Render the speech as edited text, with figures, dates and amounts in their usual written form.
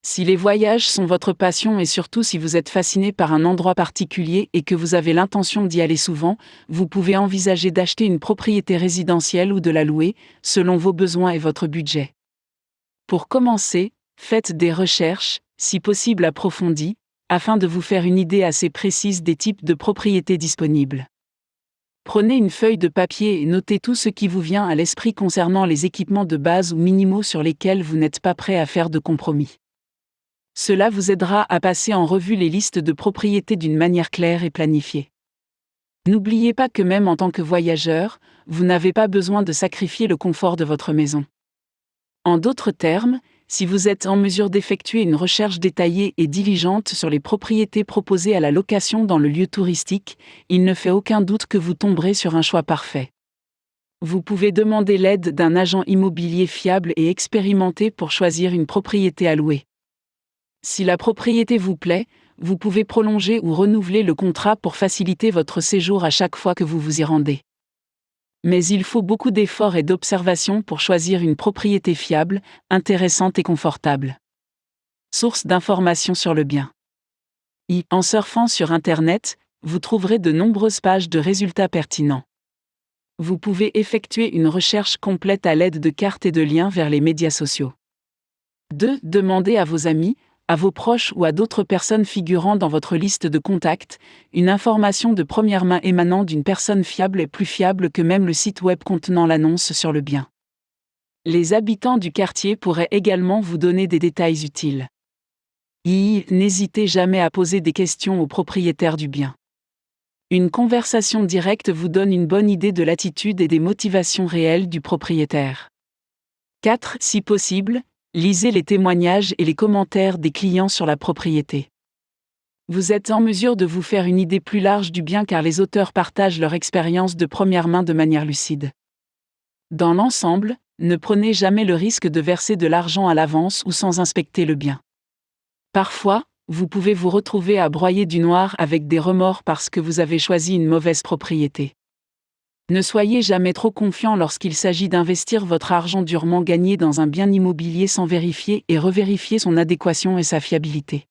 Si les voyages sont votre passion et surtout si vous êtes fasciné par un endroit particulier et que vous avez l'intention d'y aller souvent, vous pouvez envisager d'acheter une propriété résidentielle ou de la louer, selon vos besoins et votre budget. Pour commencer, faites des recherches, si possible approfondies, afin de vous faire une idée assez précise des types de propriétés disponibles. Prenez une feuille de papier et notez tout ce qui vous vient à l'esprit concernant les équipements de base ou minimaux sur lesquels vous n'êtes pas prêt à faire de compromis. Cela vous aidera à passer en revue les listes de propriétés d'une manière claire et planifiée. N'oubliez pas que même en tant que voyageur, vous n'avez pas besoin de sacrifier le confort de votre maison. En d'autres termes, si vous êtes en mesure d'effectuer une recherche détaillée et diligente sur les propriétés proposées à la location dans le lieu touristique, il ne fait aucun doute que vous tomberez sur un choix parfait. Vous pouvez demander l'aide d'un agent immobilier fiable et expérimenté pour choisir une propriété à louer. Si la propriété vous plaît, vous pouvez prolonger ou renouveler le contrat pour faciliter votre séjour à chaque fois que vous vous y rendez. Mais il faut beaucoup d'efforts et d'observation pour choisir une propriété fiable, intéressante et confortable. Source d'informations sur le bien. En surfant sur Internet, vous trouverez de nombreuses pages de résultats pertinents. Vous pouvez effectuer une recherche complète à l'aide de cartes et de liens vers les médias sociaux. 2. Demandez à vos amis, à vos proches ou à d'autres personnes figurant dans votre liste de contacts, une information de première main émanant d'une personne fiable est plus fiable que même le site web contenant l'annonce sur le bien. Les habitants du quartier pourraient également vous donner des détails utiles. N'hésitez jamais à poser des questions aux propriétaires du bien. Une conversation directe vous donne une bonne idée de l'attitude et des motivations réelles du propriétaire. 4. Si possible, lisez les témoignages et les commentaires des clients sur la propriété. Vous êtes en mesure de vous faire une idée plus large du bien car les auteurs partagent leur expérience de première main de manière lucide. Dans l'ensemble, ne prenez jamais le risque de verser de l'argent à l'avance ou sans inspecter le bien. Parfois, vous pouvez vous retrouver à broyer du noir avec des remords parce que vous avez choisi une mauvaise propriété. Ne soyez jamais trop confiant lorsqu'il s'agit d'investir votre argent durement gagné dans un bien immobilier sans vérifier et revérifier son adéquation et sa fiabilité.